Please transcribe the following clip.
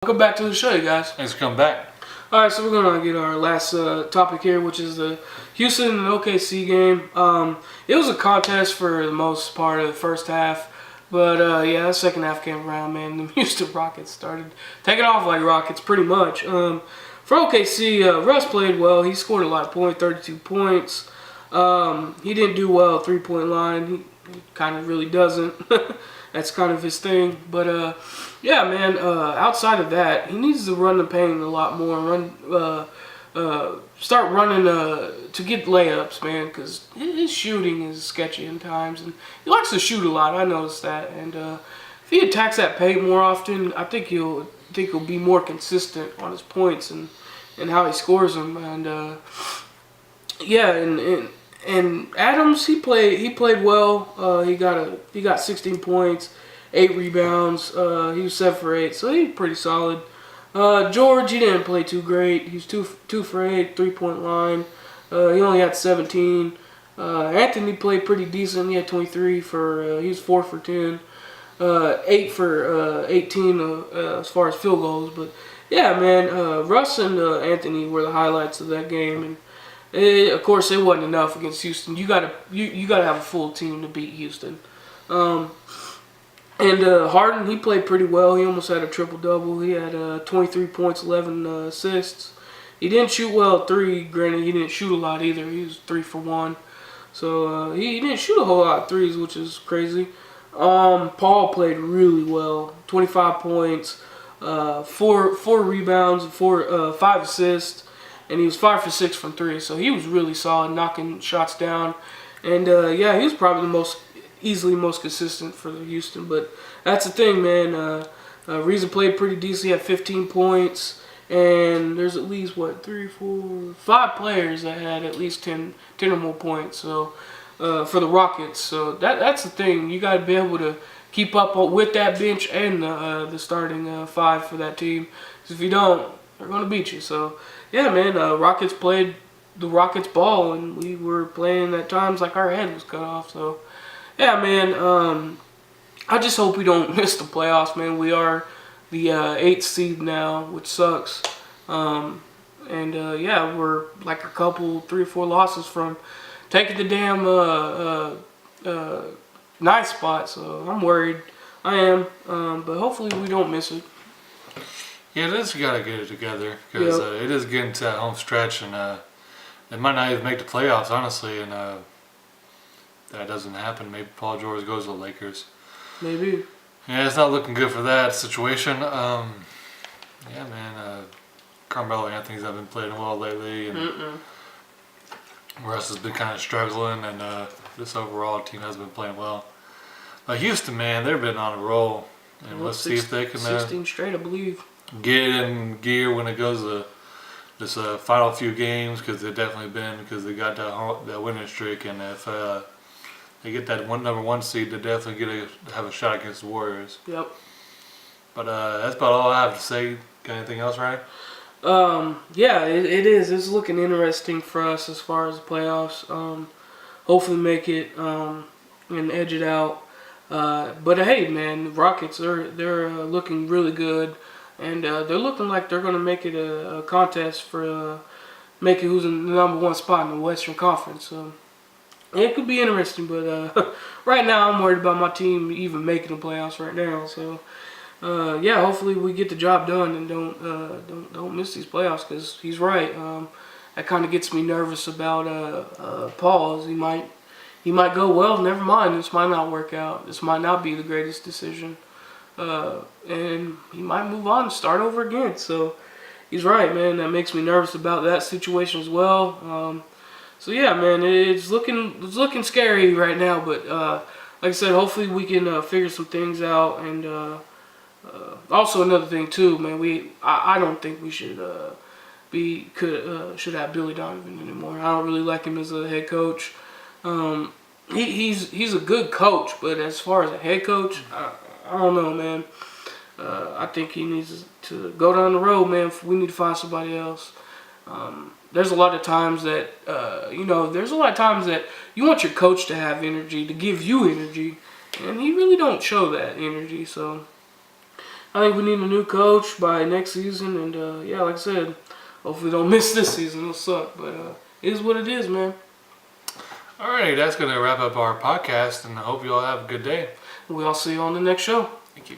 Welcome back to the show, you guys. Thanks for coming back. All right, so we're gonna get our last topic here, which is the Houston and OKC game. It was a contest for the most part of the first half, but the second half came around, man. The Houston Rockets started taking off like rockets, pretty much. For OKC, Russ played well. He scored a lot of points, 32 points. He didn't do well at three-point line. He kind of really doesn't. That's kind of his thing, but outside of that, he needs to run the paint a lot more. Start running to get layups, man, because his shooting is sketchy in times, and he likes to shoot a lot. I noticed that, and if he attacks that paint more often, I think he'll be more consistent on his points and how he scores them. And Adams, he played well. He got 16 points, 8 rebounds. He was 7 for 8, so he's pretty solid. George, he didn't play too great. He was 2 for 8, 3-point line. He only had 17. Anthony played pretty decent. He had 23 for. He was 4 for 10, 8 for 18 as far as field goals. But yeah, man, Russ and Anthony were the highlights of that game. And of course, it wasn't enough against Houston. You gotta have a full team to beat Houston. Harden, he played pretty well. He almost had a triple-double. He had 23 points, 11 assists. He didn't shoot well at 3. Granted, he didn't shoot a lot either. He was 3 for 1. So he didn't shoot a whole lot of threes, which is crazy. Paul played really well. 25 points, 4 rebounds, 5 assists. And he was 5 for 6 from 3, so he was really solid, knocking shots down. And he was probably easily most consistent for Houston. But that's the thing, man. Reza played pretty decent. He had 15 points, and there's at least 5 players that had at least 10 or more points. So for the Rockets, so that's the thing. You got to be able to keep up with that bench and the starting 5 for that team. Because if you don't, they're gonna beat you. So yeah, man, Rockets played the Rockets ball, and we were playing at times like our head was cut off. So yeah, man, I just hope we don't miss the playoffs, man. We are the 8th seed now, which sucks. We're like a couple, 3 or 4 losses from taking the damn 9th spot. So I'm worried. I am, but hopefully we don't miss it. Yeah, they just got to get it together because it is getting to that home stretch, and they might not even make the playoffs, honestly, and that doesn't happen. Maybe Paul George goes to the Lakers. Maybe. Yeah, it's not looking good for that situation. Carmelo Anthony's not been playing well lately, and Russ has been kind of struggling, and this overall team hasn't been playing well. Houston, man, they've been on a roll, and let's see if they can 16 straight, I believe. Get in gear when it goes to this final few games, because they've definitely been, because they got that winning streak, and if they get that number 1 seed, they definitely have a shot against the Warriors. Yep. But that's about all I have to say. Got anything else, Ryan? It is. It's looking interesting for us as far as the playoffs. Hopefully make it and edge it out. But hey, man, the Rockets they're looking really good. And they're looking like they're going to make it a contest for making who's in the number 1 spot in the Western Conference. So it could be interesting, but right now I'm worried about my team even making the playoffs right now. So hopefully we get the job done and don't miss these playoffs, because he's right. That kind of gets me nervous about Paul. As he might go, well, never mind. This might not work out. This might not be the greatest decision. And he might move on and start over again. So he's right, man. That makes me nervous about that situation as well. So yeah, man, it's looking scary right now. But like I said, hopefully we can figure some things out. And also another thing too, man, I don't think we should should have Billy Donovan anymore. I don't really like him as a head coach. He's a good coach, but as far as a head coach, I don't know, man. I think he needs to go down the road, man. We need to find somebody else. There's a lot of times that, you want your coach to have energy, to give you energy, and he really don't show that energy. So I think we need a new coach by next season, and yeah, like I said, hopefully don't miss this season. It'll suck, but it is what it is, man. Alrighty, that's going to wrap up our podcast, and I hope you all have a good day. We'll see you on the next show. Thank you.